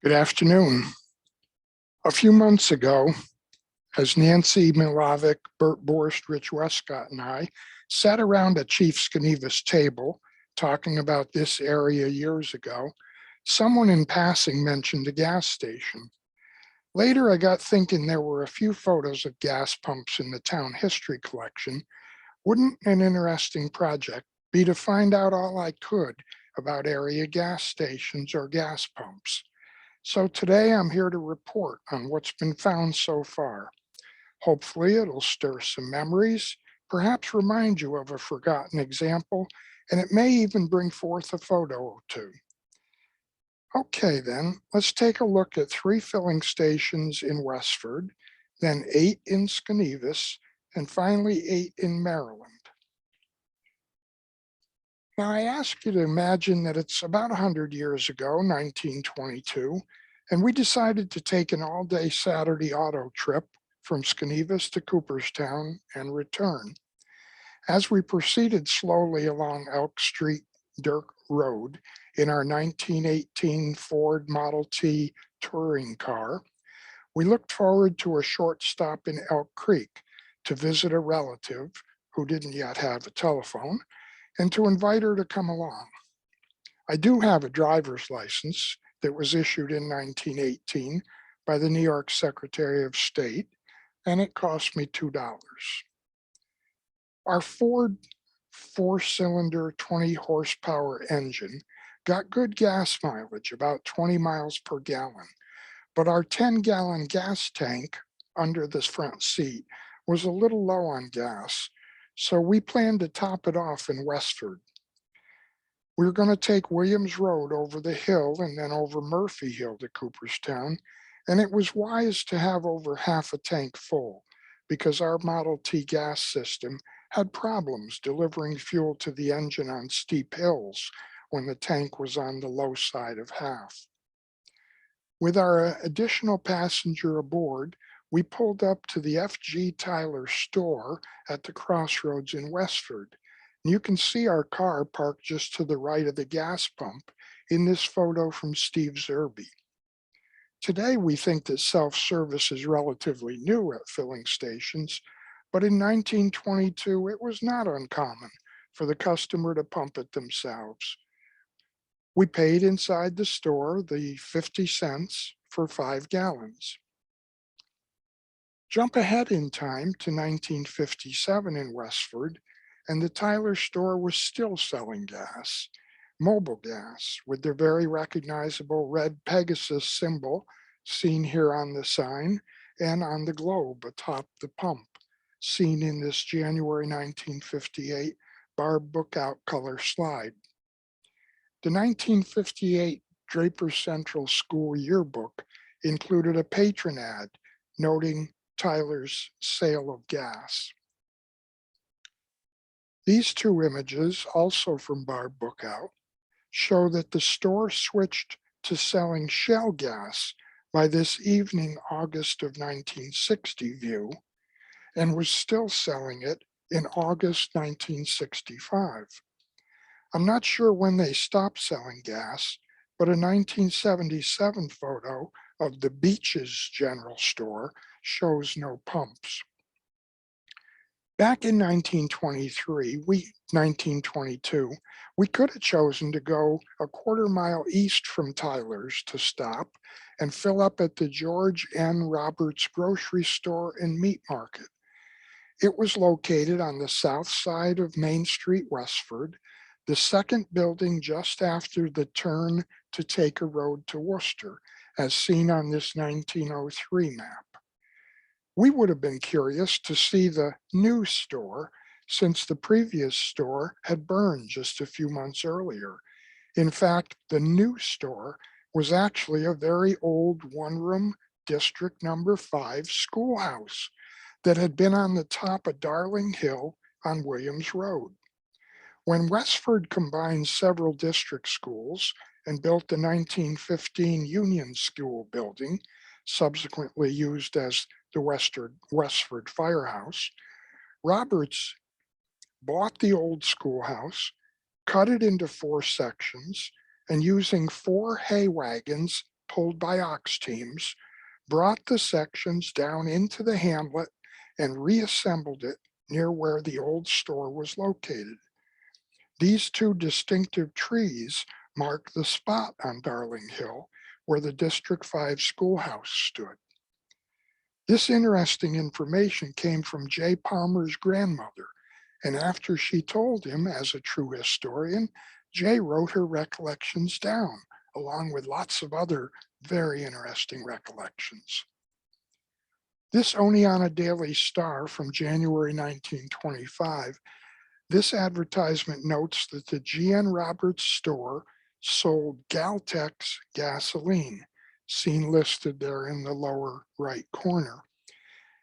Good afternoon. A few months ago, as Nancy Milovic, Bert Borst, Rich Westcott, and I sat around a Chief Schenevus table talking about this area years ago, someone in passing mentioned a gas station. Later, I got thinking there were a few photos of gas pumps in the town history collection. Wouldn't an interesting project be to find out all I could about area gas stations or gas pumps? So today I'm here to report on what's been found so far. Hopefully it'll stir some memories, perhaps remind you of a forgotten example, and it may even bring forth a photo or two. Okay then, let's take a look at 3 filling stations in Westford, then 8 in Schenevus, and finally 8 in Maryland. Now I ask you to imagine that it's about 100 years ago, 1922, and we decided to take an all-day Saturday auto trip from Schenevus to Cooperstown and return. As we proceeded slowly along Elk Street Dirt Road in our 1918 Ford Model T touring car, we looked forward to a short stop in Elk Creek to visit a relative who didn't yet have a telephone and to invite her to come along. I do have a driver's license that was issued in 1918 by the New York Secretary of State, and it cost me $2. Our Ford 4-cylinder 20 horsepower engine got good gas mileage, about 20 miles per gallon, but our 10-gallon gas tank under the front seat was a little low on gas, so we planned to top it off in Westford. We were going to take Williams Road over the hill and then over Murphy Hill to Cooperstown, and it was wise to have over half a tank full because our Model T gas system had problems delivering fuel to the engine on steep hills when the tank was on the low side of half. With our additional passenger aboard, we pulled up to the F.G. Tyler store at the crossroads in Westford. And you can see our car parked just to the right of the gas pump in this photo from Steve Zerby. Today, we think that self-service is relatively new at filling stations, but in 1922, it was not uncommon for the customer to pump it themselves. We paid inside the store the 50 cents for 5 gallons. Jump ahead in time to 1957 in Westford, and the Tyler store was still selling gas, mobile gas, with their very recognizable red Pegasus symbol seen here on the sign and on the globe atop the pump, seen in this January 1958 Barb Bookout color slide. The 1958 Draper Central School yearbook included a patron ad noting Tyler's sale of gas. These 2 images, also from Barb Bookout, show that the store switched to selling shell gas by this evening August of 1960 view and was still selling it in August 1965. I'm not sure when they stopped selling gas, but a 1977 photo of the Beaches General Store shows no pumps. Back in 1922, we could have chosen to go a quarter-mile east from Tyler's to stop and fill up at the George N. Roberts grocery store and meat market. It was located on the south side of Main Street, Westford, the second building just after the turn to take a road to Worcester, as seen on this 1903 map. We would have been curious to see the new store since the previous store had burned just a few months earlier. In fact, the new store was actually a very old one-room District Number 5 schoolhouse that had been on the top of Darling Hill on Williams Road. When Westford combined several district schools and built the 1915 Union School building, subsequently used as the Westford Firehouse, Roberts bought the old schoolhouse, cut it into 4 sections, and using 4 hay wagons pulled by ox teams, brought the sections down into the hamlet and reassembled it near where the old store was located. These two distinctive trees mark the spot on Darling Hill where the District 5 schoolhouse stood. This interesting information came from J. Palmer's grandmother, and after she told him, as a true historian, Jay wrote her recollections down, along with lots of other very interesting recollections. This Oneonta Daily Star from January 1925, this advertisement notes that the G.N. Roberts store sold Galtex gasoline, seen listed there in the lower right corner.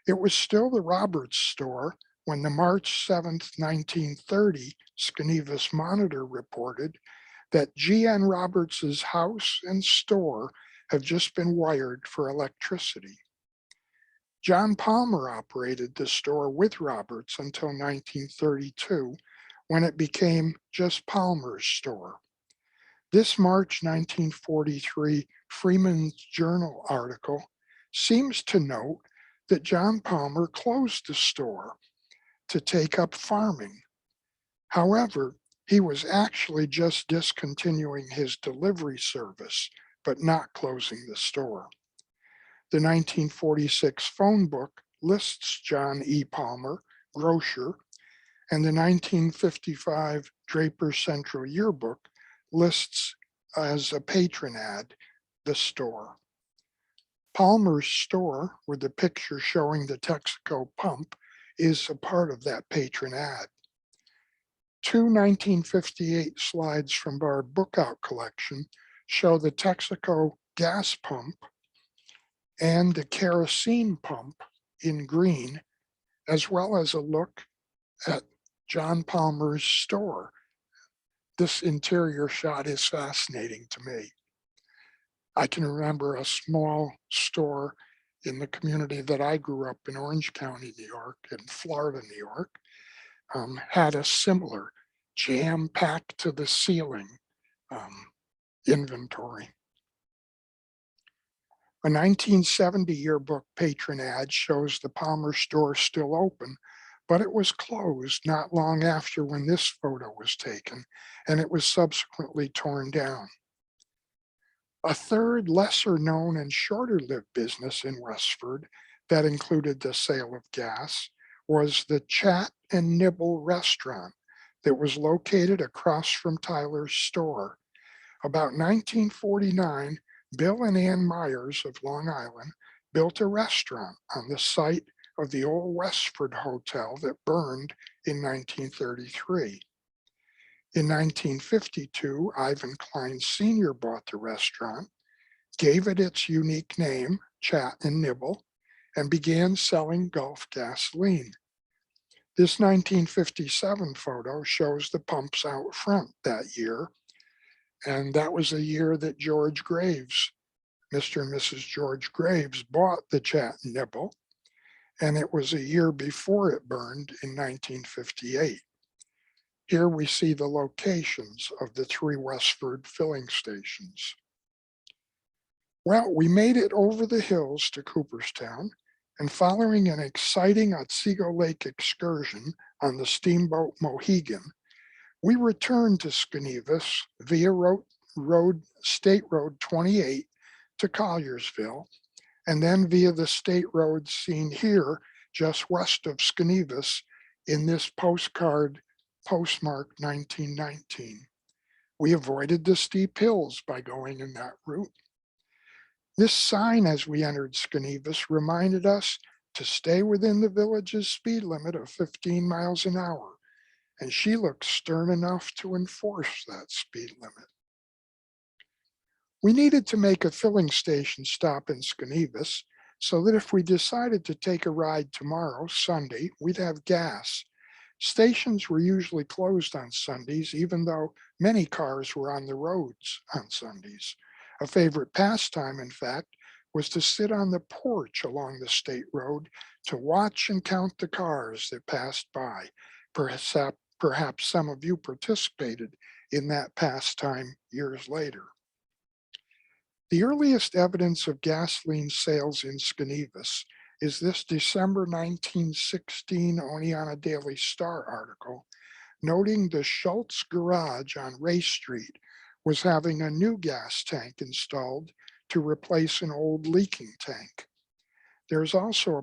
It was still the Roberts store when the March 7th, 1930 Schenevus Monitor reported that G.N. Roberts's house and store have just been wired for electricity. John Palmer operated the store with Roberts until 1932, when it became just Palmer's store. This March 1943 Freeman's Journal article seems to note that John Palmer closed the store to take up farming. However, he was actually just discontinuing his delivery service, but not closing the store. The 1946 phone book lists John E. Palmer, grocer, and the 1955 Draper Central Yearbook lists as a patron ad the store. Palmer's store, with the picture showing the Texaco pump, is a part of that patron ad. Two 1958 slides from our bookout collection show the Texaco gas pump and the kerosene pump in green, as well as a look at John Palmer's store. This interior shot is fascinating to me. I can remember a small store in the community that I grew up in, Orange County, New York, and Florida, New York, had a similar jam-packed to the ceiling inventory. A 1970 yearbook patron ad shows the Palmer store still open, but it was closed not long after when this photo was taken, and it was subsequently torn down. A third lesser known and shorter lived business in Westford that included the sale of gas was the Chat and Nibble restaurant that was located across from Tyler's store. About 1949, Bill and Ann Myers of Long Island built a restaurant on the site of the old Westford Hotel that burned in 1933. In 1952, Ivan Klein Sr. bought the restaurant, gave it its unique name, Chat and Nibble, and began selling Gulf gasoline. This 1957 photo shows the pumps out front that year, and that was a year that George Graves, Mr. and Mrs. George Graves, bought the Chat and Nibble, and it was a year before it burned in 1958. Here we see the locations of the three Westford filling stations. Well, we made it over the hills to Cooperstown, and following an exciting Otsego Lake excursion on the steamboat Mohegan, we returned to Schenevus via State Road 28 to Colliersville, and then via the state road seen here just west of Schenevus in this postcard postmarked 1919. We avoided the steep hills by going in that route. This sign as we entered Schenevus reminded us to stay within the village's speed limit of 15 miles an hour, and she looked stern enough to enforce that speed limit. We needed to make a filling station stop in Schenevus so that if we decided to take a ride tomorrow, Sunday, we'd have gas. Stations were usually closed on Sundays, even though many cars were on the roads on Sundays. A favorite pastime, in fact, was to sit on the porch along the state road to watch and count the cars that passed by. Perhaps some of you participated in that pastime years later. The earliest evidence of gasoline sales in Schenevus is this December 1916 Oneonta Daily Star article noting the Schultz garage on Ray Street was having a new gas tank installed to replace an old leaking tank. There's also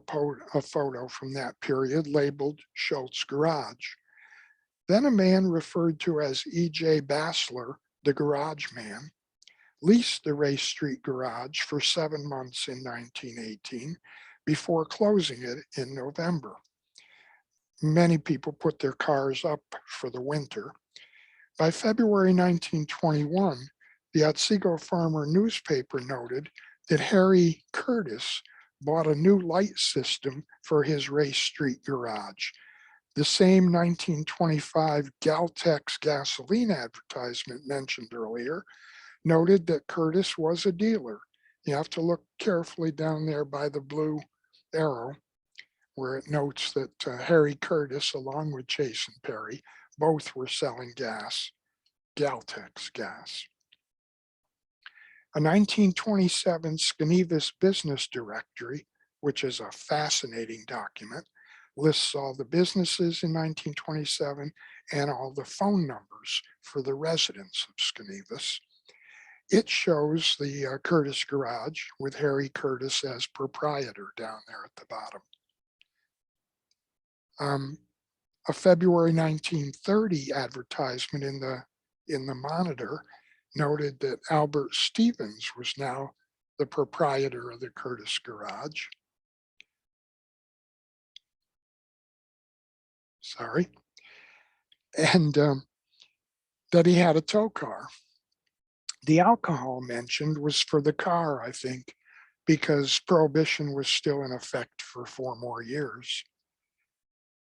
a photo from that period labeled Schultz Garage. Then a man referred to as E.J. Bassler, the garage man, leased the Ray Street garage for 7 months in 1918 before closing it in November. Many people put their cars up for the winter. By February 1921, the Otsego Farmer newspaper noted that Harry Curtis bought a new light system for his Ray Street garage. The same 1925 Galtex gasoline advertisement mentioned earlier noted that Curtis was a dealer. You have to look carefully down there by the blue arrow where it notes that Harry Curtis, along with Jason Perry, both were selling gas, Galtex gas. A 1927 Schenevus business directory, which is a fascinating document, lists all the businesses in 1927 and all the phone numbers for the residents of Schenevus. It shows the Curtis garage with Harry Curtis as proprietor down there at the bottom. A February 1930 advertisement in the Monitor noted that Albert Stevens was now the proprietor of the Curtis garage. Sorry. And that he had a tow car. The alcohol mentioned was for the car, I think, because Prohibition was still in effect for 4 more years.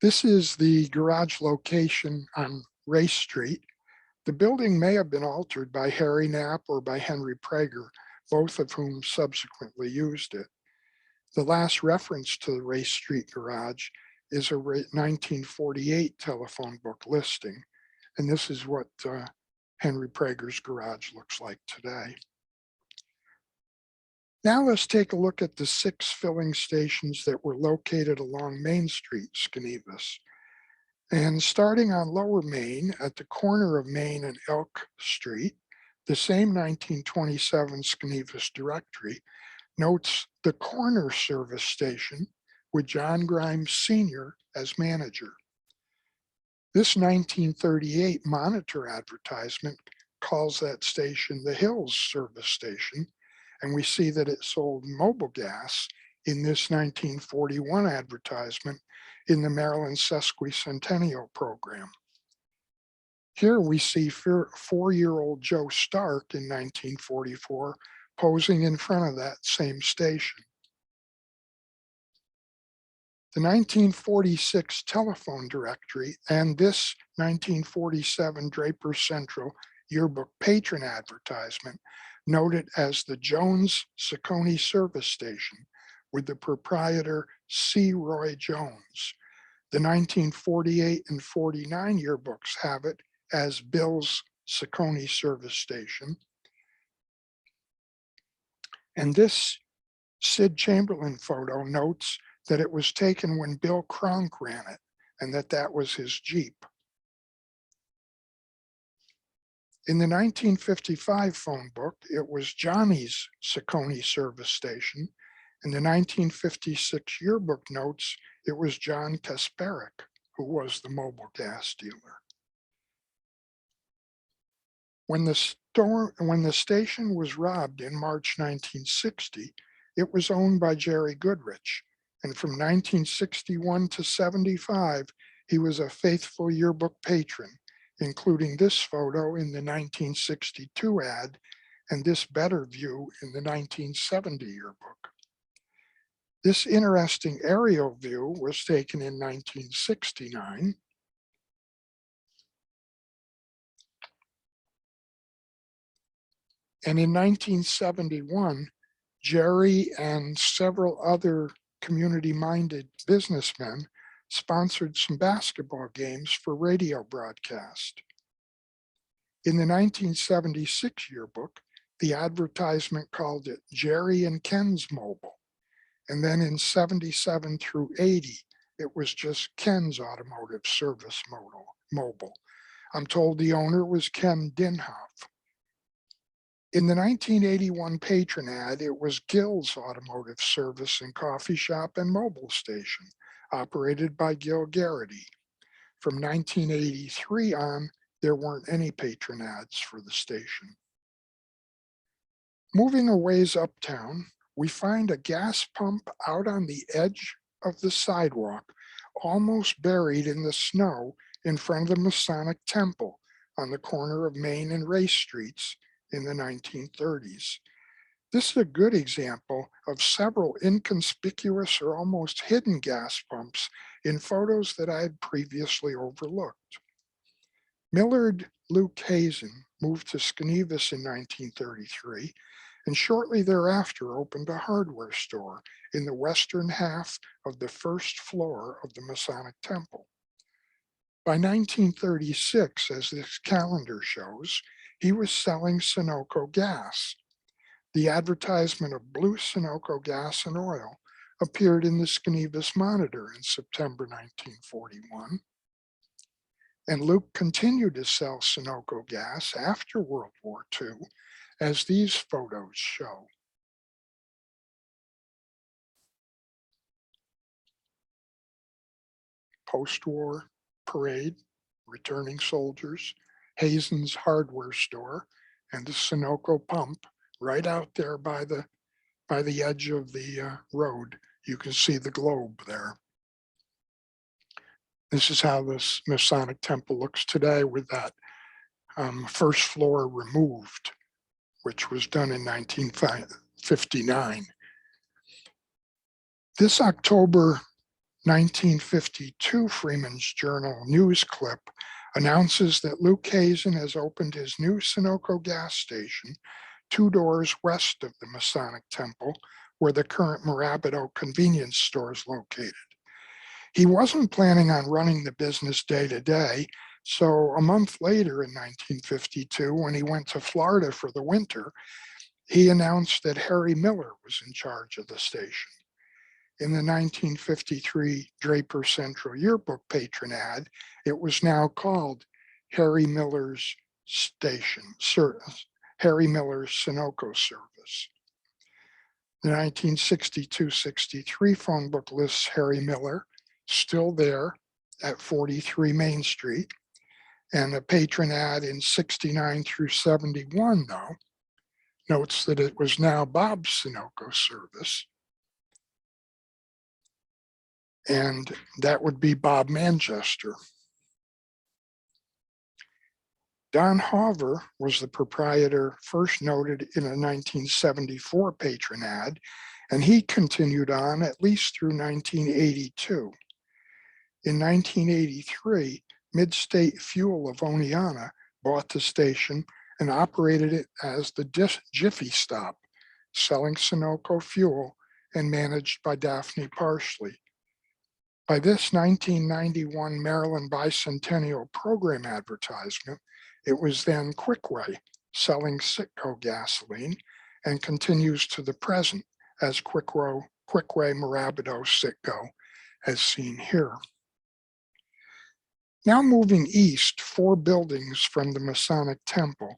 This is the garage location on Ray Street. The building may have been altered by Harry Knapp or by Henry Prager, both of whom subsequently used it. The last reference to the Ray Street garage is a 1948 telephone book listing, and this is what Henry Prager's garage looks like today. Now let's take a look at the 6 filling stations that were located along Main Street, Schenevus. And starting on Lower Main at the corner of Main and Elk Street, the same 1927 Schenevus directory notes the corner service station with John Grimes Sr. as manager. This 1938 Monitor advertisement calls that station the Hills service station, and we see that it sold mobile gas in this 1941 advertisement in the Maryland Sesquicentennial program. Here we see 4-year-old Joe Stark in 1944 posing in front of that same station. The 1946 telephone directory and this 1947 Draper Central yearbook patron advertisement note it as the Jones Saccone service station with the proprietor C. Roy Jones. The 1948 and 49 yearbooks have it as Bill's Saccone service station. And this Sid Chamberlain photo notes that it was taken when Bill Cronk ran it and that was his Jeep. In the 1955 phone book, it was Johnny's Saccone service station. In the 1956 yearbook notes, it was John Kasparek, who was the mobile gas dealer. When the station was robbed in March 1960, it was owned by Jerry Goodrich. And from 1961 to 75, he was a faithful yearbook patron, including this photo in the 1962 ad and this better view in the 1970 yearbook. This interesting aerial view was taken in 1969. And in 1971, Jerry and several other community-minded businessmen sponsored some basketball games for radio broadcast. In the 1976 yearbook, the advertisement called it Jerry and Ken's Mobile. And then in 77 through 80, it was just Ken's Automotive Service Mobile. I'm told the owner was Ken Dinhoff. In the 1981 patron ad, it was Gill's Automotive Service and Coffee Shop and Mobile Station, operated by Gil Garrity. From 1983 on, there weren't any patron ads for the station. Moving a ways uptown, we find a gas pump out on the edge of the sidewalk, almost buried in the snow in front of the Masonic Temple on the corner of Main and Race Streets in the 1930s. This is a good example of several inconspicuous or almost hidden gas pumps in photos that I had previously overlooked. Millard Luke Hazen moved to Schenevus in 1933 and shortly thereafter opened a hardware store in the western half of the first floor of the Masonic Temple. By 1936, as this calendar shows, he was selling Sunoco gas. The advertisement of Blue Sunoco Gas and Oil appeared in the Schenevus Monitor in September 1941. And Luke continued to sell Sunoco gas after World War II, as these photos show. Post-war parade, returning soldiers, Hazen's hardware store, and the Sunoco pump right out there by the edge of the road. You can see the globe there. This is how this Masonic Temple looks today with that first floor removed, which was done in 1959. This October 1952 Freeman's Journal news clip announces that Luke Hazen has opened his new Sunoco gas station 2 doors west of the Masonic Temple, where the current Morabito convenience store is located. He wasn't planning on running the business day to day, so a month later in 1952, when he went to Florida for the winter, he announced that Harry Miller was in charge of the station. In the 1953 Draper Central Yearbook patron ad, it was now called Harry Miller's Station, Harry Miller's Sunoco Service. The 1962-63 phone book lists Harry Miller, still there at 43 Main Street, and a patron ad in 69 through 71, though, notes that it was now Bob's Sunoco Service. And that would be Bob Manchester. Don Hoover was the proprietor first noted in a 1974 patron ad, and he continued on at least through 1982. In 1983, Midstate Fuel of Oneonta bought the station and operated it as the Jiffy Stop, selling Sunoco fuel and managed by Daphne Parsley. By this 1991 Maryland Bicentennial Program advertisement, it was then Quickway, selling Citgo gasoline, and continues to the present as Quickway Morabito Citgo, as seen here. Now moving east 4 buildings from the Masonic Temple,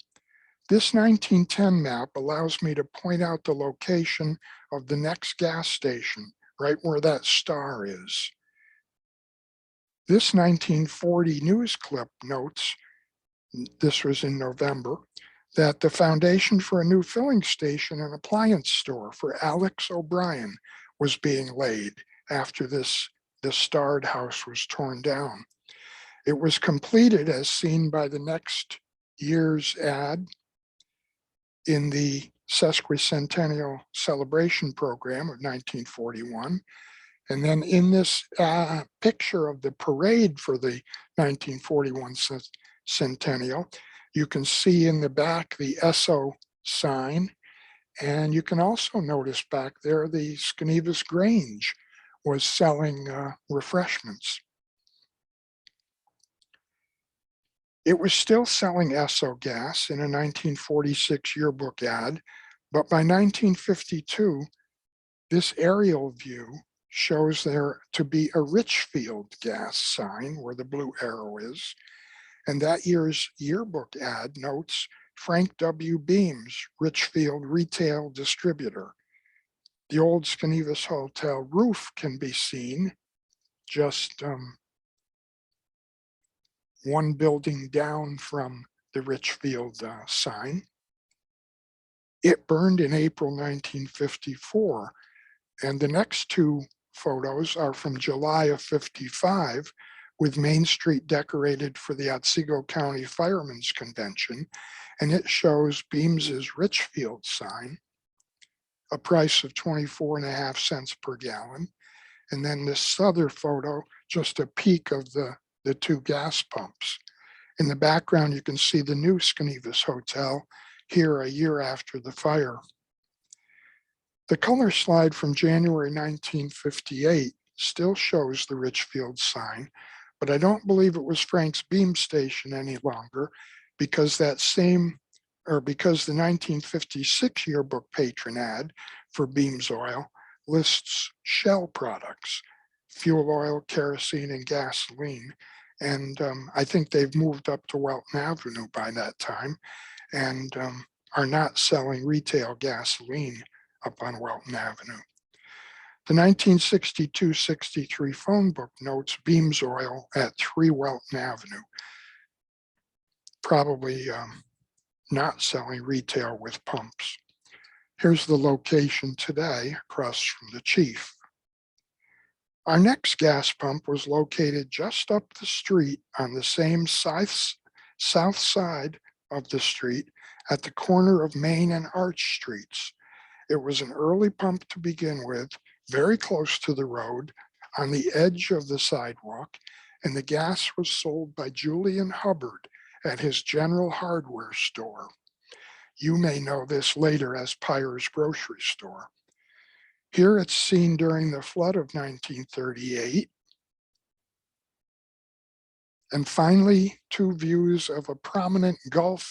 this 1910 map allows me to point out the location of the next gas station, right where that star is. This 1940 news clip notes, this was in November, that the foundation for a new filling station and appliance store for Alex O'Brien was being laid after the starred house was torn down. It was completed as seen by the next year's ad in the sesquicentennial celebration program of 1941. And then in this picture of the parade for the 1941 centennial, you can see in the back the Esso sign. And you can also notice back there the Schenevus Grange was selling refreshments. It was still selling Esso gas in a 1946 yearbook ad, but by 1952, this aerial view shows there to be a Richfield gas sign where the blue arrow is, and that year's yearbook ad notes Frank W. Beams, Richfield retail distributor. The old Schenevus Hotel roof can be seen just one building down from the Richfield sign. It burned in April 1954, and the next two photos are from July of 55, with Main Street decorated for the Otsego County Firemen's Convention, and it shows Beams's Richfield sign, a price of 24.5 cents per gallon. And then this other photo, just a peek of the two gas pumps. In the background, you can see the new Schenevus Hotel here a year after the fire. The color slide from January 1958 still shows the Richfield sign, but I don't believe it was Frank's Beam Station any longer because the 1956 yearbook patron ad for Beams Oil lists Shell products, fuel oil, kerosene, and gasoline. And I think they've moved up to Welton Avenue by that time and are not selling retail gasoline up on Welton Avenue. The 1962-63 phone book notes Beams Oil at 3 Welton Avenue, probably not selling retail with pumps. Here's the location today across from the Chief. Our next gas pump was located just up the street on the same south side of the street at the corner of Main and Arch Streets. It was an early pump to begin with, very close to the road, on the edge of the sidewalk, and the gas was sold by Julian Hubbard at his General Hardware store. You may know this later as Pyre's Grocery Store. Here it's seen during the flood of 1938. And finally, two views of a prominent Gulf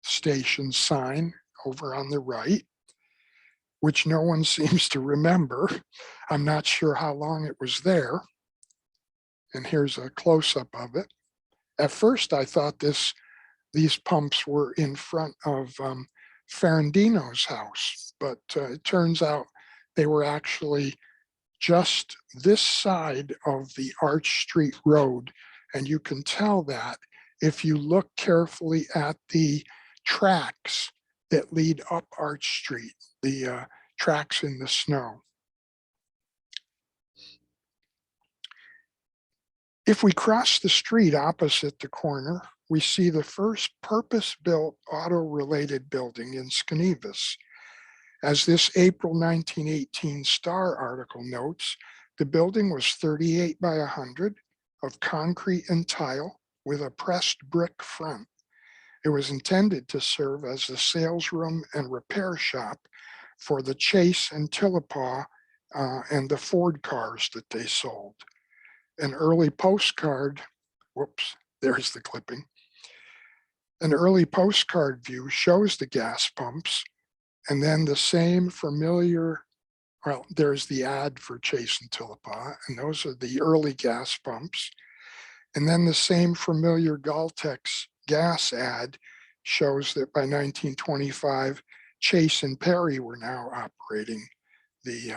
station sign over on the right, which no one seems to remember. I'm not sure how long it was there. And here's a close-up of it. At first, I thought these pumps were in front of Ferrandino's house, but it turns out they were actually just this side of the Arch Street Road. And you can tell that if you look carefully at the tracks that lead up Arch Street, the tracks in the snow. If we cross the street opposite the corner, we see the first purpose-built auto-related building in Schenevus. As this April 1918 Star article notes, the building was 38 by 100 of concrete and tile with a pressed brick front. It was intended to serve as the sales room and repair shop for the Chase and Tillapaw and the Ford cars that they sold. An early postcard, whoops, there's the clipping. An early postcard view shows the gas pumps, and then the same familiar, well, there's the ad for Chase and Tillapaw, and those are the early gas pumps. And then the same familiar Galtex gas ad shows that by 1925, Chase and Perry were now operating the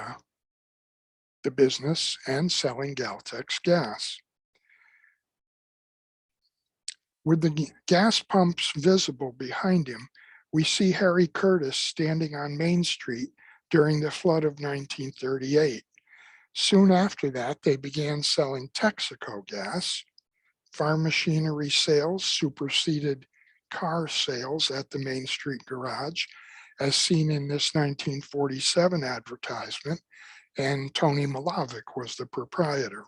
business and selling Galtex gas. With the gas pumps visible behind him, we see Harry Curtis standing on Main Street during the flood of 1938. Soon after that, they began selling Texaco gas. Farm machinery sales superseded car sales at the Main Street garage, as seen in this 1947 advertisement, and Tony Malavic was the proprietor.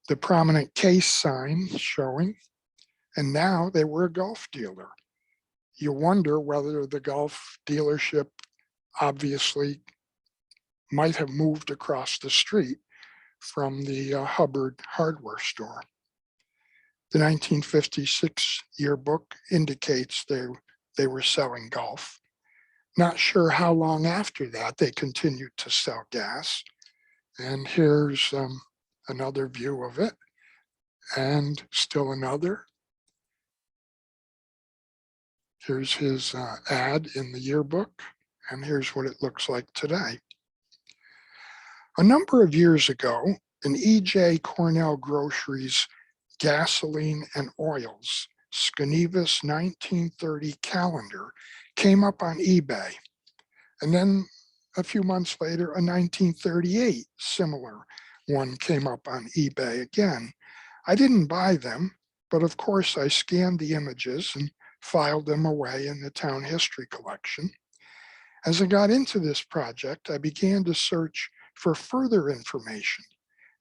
The prominent case sign showing, and now they were a Gulf dealer. You wonder whether the Gulf dealership obviously might have moved across the street from the Hubbard hardware store. The 1956 yearbook indicates they were selling Gulf. Not sure how long after that they continued to sell gas. And here's another view of it, and still another. Here's his ad in the yearbook, and here's what it looks like today. A number of years ago, an E.J. Cornell Groceries gasoline and oils Schenevus 1930 calendar came up on eBay. And then a few months later, a 1938 similar one came up on eBay again. I didn't buy them, but of course I scanned the images and filed them away in the town history collection. As I got into this project, I began to search for further information,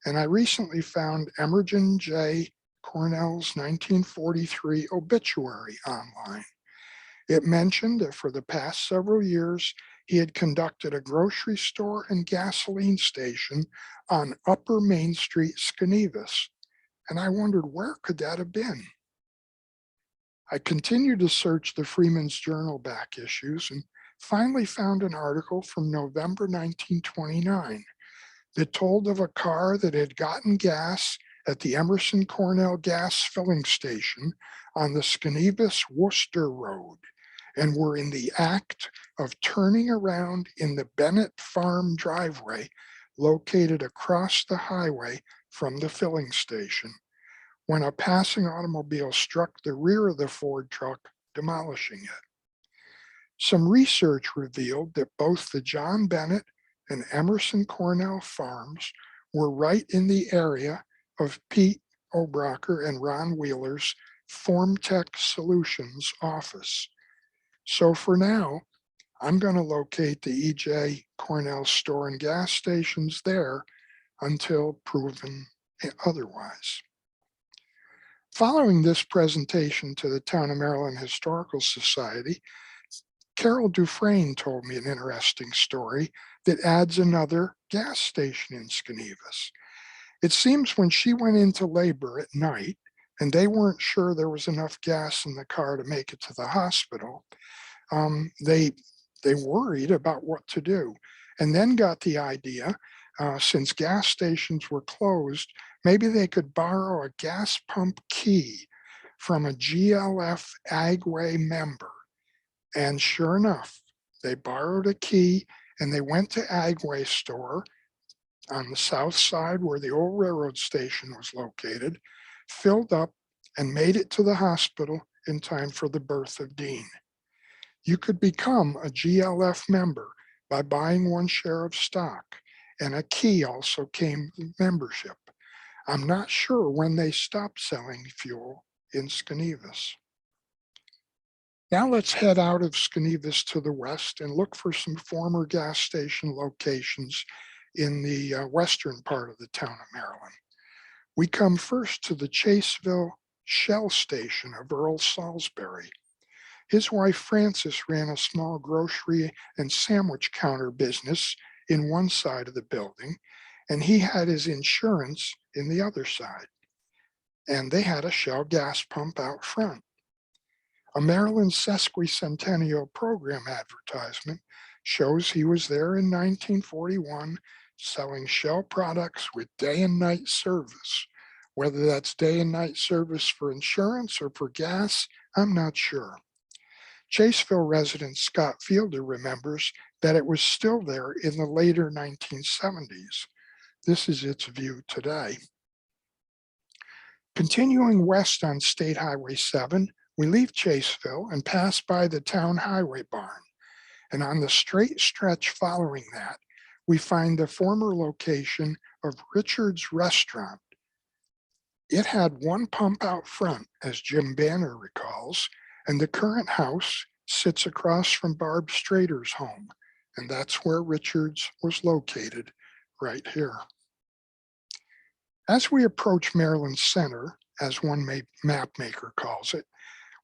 and I recently found Emerson J. Cornell's 1943 obituary online. It mentioned that for the past several years, he had conducted a grocery store and gasoline station on Upper Main Street, Schenevus, and I wondered where could that have been? I continued to search the Freeman's Journal back issues and finally found an article from November 1929 that told of a car that had gotten gas at the Emerson Cornell gas filling station on the Schenevus Worcester Road and were in the act of turning around in the Bennett Farm driveway located across the highway from the filling station when a passing automobile struck the rear of the Ford truck, demolishing it. Some research revealed that both the John Bennett and Emerson Cornell farms were right in the area of Pete Obrocker and Ron Wheeler's FormTech Solutions office. So for now, I'm going to locate the E.J. Cornell store and gas stations there until proven otherwise. Following this presentation to the Town of Maryland Historical Society, Carol Dufresne told me an interesting story that adds another gas station in Schenevus. It seems when she went into labor at night and they weren't sure there was enough gas in the car to make it to the hospital, they worried about what to do, and then got the idea, since gas stations were closed, maybe they could borrow a gas pump key from a GLF Agway member. And sure enough, they borrowed a key and they went to Agway store on the south side where the old railroad station was located, filled up, and made it to the hospital in time for the birth of Dean. You could become a GLF member by buying one share of stock, and a key also came with membership. I'm not sure when they stopped selling fuel in Schenevus. Now let's head out of Schenevus to the west and look for some former gas station locations in the western part of the town of Maryland. We come first to the Chaseville Shell Station of Earl Salisbury. His wife Frances ran a small grocery and sandwich counter business in one side of the building, and he had his insurance in the other side. And they had a Shell gas pump out front. A Maryland Sesquicentennial Program advertisement shows he was there in 1941 selling Shell products with day and night service. Whether that's day and night service for insurance or for gas, I'm not sure. Chaseville resident Scott Fielder remembers that it was still there in the later 1970s. This is its view today. Continuing west on State Highway 7, we leave Chaseville and pass by the town highway barn. And on the straight stretch following that, we find the former location of Richard's Restaurant. It had one pump out front, as Jim Banner recalls, and the current house sits across from Barb Strader's home, and that's where Richard's was located, right here. As we approach Maryland Center, as one map maker calls it,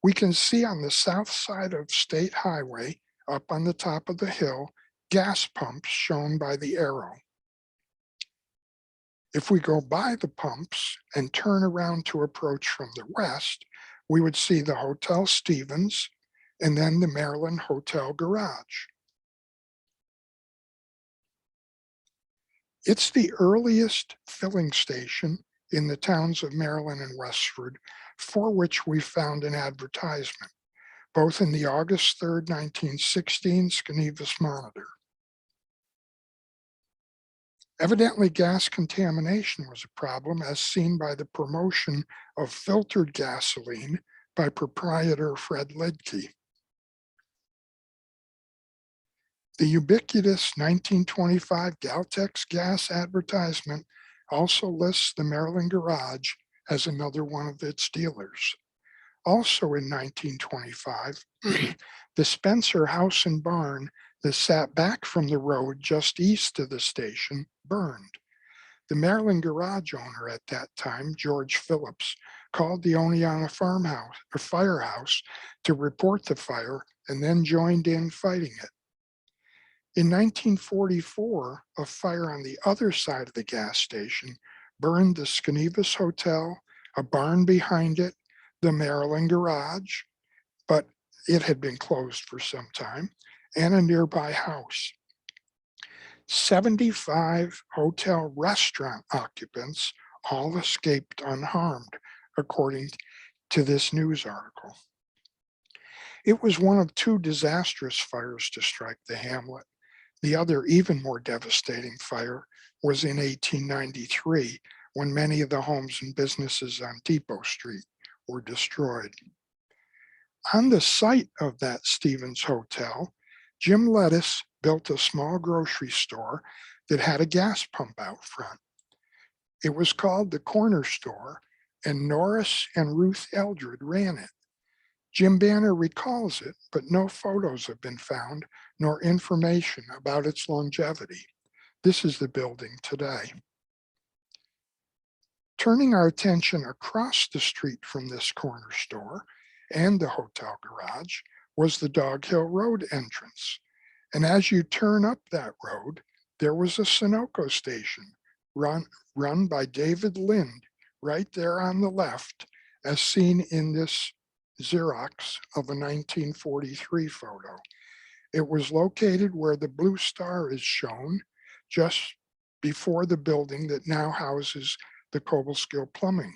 we can see on the south side of State Highway, up on the top of the hill, gas pumps shown by the arrow. If we go by the pumps and turn around to approach from the west, we would see the Hotel Stevens and then the Maryland Hotel Garage. It's the earliest filling station in the towns of Maryland and Westford for which we found an advertisement, both in the August 3rd, 1916 Schenevus Monitor. Evidently, gas contamination was a problem as seen by the promotion of filtered gasoline by proprietor Fred Lidke. The ubiquitous 1925 Galtex gas advertisement also lists the Maryland Garage as another one of its dealers. Also in 1925, the Spencer House and Barn that sat back from the road just east of the station burned. The Maryland Garage owner at that time, George Phillips, called the Oneonta farmhouse or firehouse to report the fire and then joined in fighting it. In 1944, a fire on the other side of the gas station burned the Schenevus Hotel, a barn behind it, the Maryland Garage, but it had been closed for some time, and a nearby house. 75 hotel restaurant occupants all escaped unharmed, according to this news article. It was one of two disastrous fires to strike the hamlet. The other, even more devastating fire was in 1893, when many of the homes and businesses on Depot Street were destroyed. On the site of that Stevens Hotel, Jim Lettuce built a small grocery store that had a gas pump out front. It was called the Corner Store, and Norris and Ruth Eldred ran it. Jim Banner recalls it, but no photos have been found nor information about its longevity. This is the building today. Turning our attention across the street from this corner store and the hotel garage was the Dog Hill Road entrance. And as you turn up that road, there was a Sunoco station run by David Lind right there on the left, as seen in this Xerox of a 1943 photo. It was located where the blue star is shown, just before the building that now houses the Cobleskill Plumbing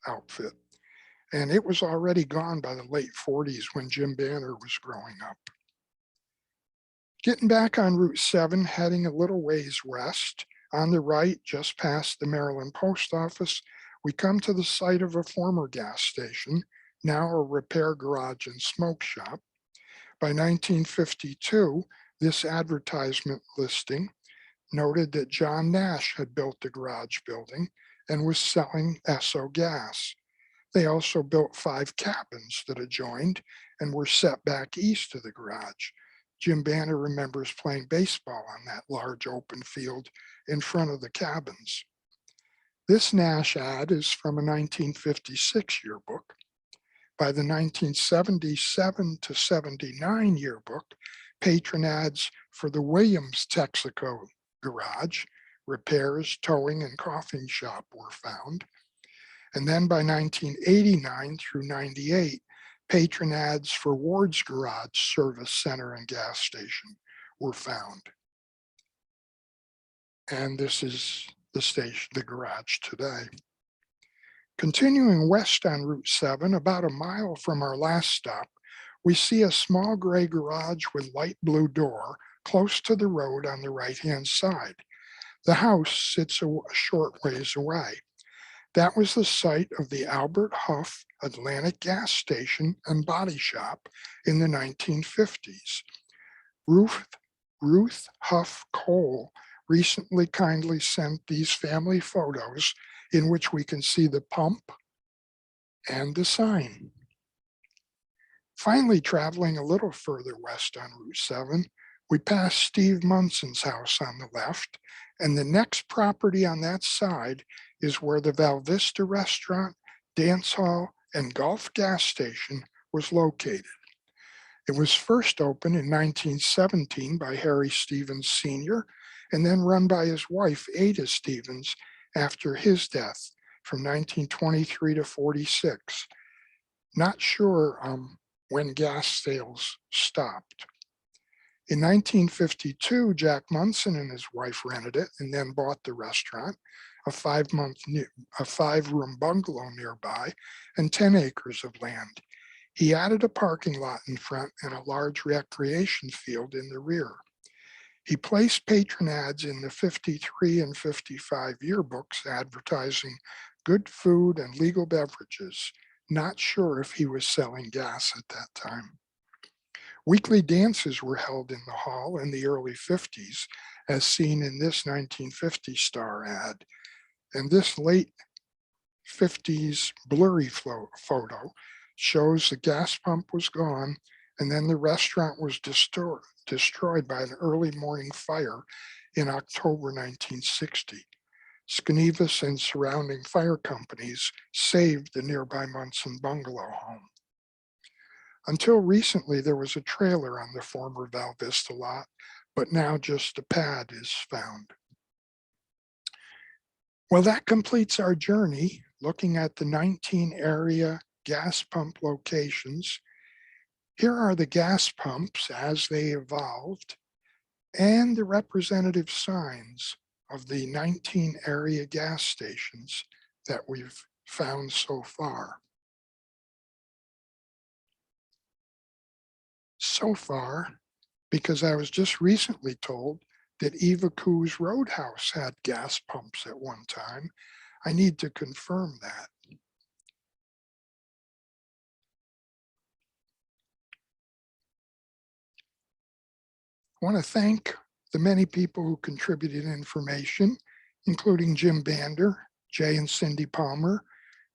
outfit. And it was already gone by the late 40s when Jim Banner was growing up. Getting back on Route 7, heading a little ways west, on the right, just past the Maryland Post Office, we come to the site of a former gas station, now a repair garage and smoke shop. By 1952, this advertisement listing noted that John Nash had built the garage building and was selling Esso gas. They also built 5 cabins that adjoined and were set back east of the garage. Jim Banner remembers playing baseball on that large open field in front of the cabins. This Nash ad is from a 1956 yearbook. By the 1977 to 79 yearbook, patron ads for the Williams Texaco garage, repairs, towing, and coffee shop were found. And then by 1989 through 98, patron ads for Ward's Garage Service Center and Gas Station were found. And this is the station, the garage today. Continuing west on Route 7, about a mile from our last stop, we see a small gray garage with light blue door close to the road on the right-hand side. The house sits a short ways away. That was the site of the Albert Huff Atlantic Gas Station and Body Shop in the 1950s. Ruth Huff Cole recently kindly sent these family photos in which we can see the pump and the sign. Finally, traveling a little further west on Route 7, we pass Steve Munson's house on the left, and the next property on that side is where the Val Vista restaurant, dance hall, and golf gas station was located. It was first opened in 1917 by Harry Stevens Sr., and then run by his wife, Ada Stevens, after his death from 1923 to 46. Not sure when gas sales stopped. In 1952, Jack Munson and his wife rented it and then bought the restaurant, a 5-room bungalow nearby, and 10 acres of land. He added a parking lot in front and a large recreation field in the rear. He placed patron ads in the 53 and 55 yearbooks advertising good food and legal beverages. Not sure if he was selling gas at that time. Weekly dances were held in the hall in the early 50s, as seen in this 1950 Star ad. And this late 50s blurry photo shows the gas pump was gone, and then the restaurant was destroyed by an early morning fire in October 1960. Schenevus and surrounding fire companies saved the nearby Munson bungalow home. Until recently, there was a trailer on the former Val Vista lot, but now just a pad is found. Well, that completes our journey looking at the 19 area gas pump locations. Here are the gas pumps as they evolved and the representative signs of the 19 area gas stations that we've found so far. So far, because I was just recently told that Eva Koo's Roadhouse had gas pumps at one time, I need to confirm that. I want to thank the many people who contributed information, including Jim Bander, Jay and Cindy Palmer,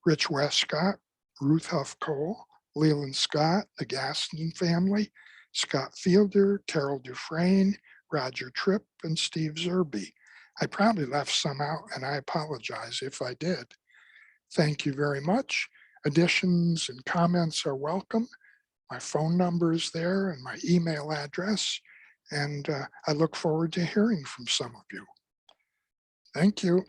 Rich Westcott, Ruth Huff Cole, Leland Scott, the Gaston family, Scott Fielder, Carol Dufresne, Roger Tripp, and Steve Zerby. I probably left some out, and I apologize if I did. Thank you very much. Additions and comments are welcome. My phone number is there and my email address, and I look forward to hearing from some of you. Thank you.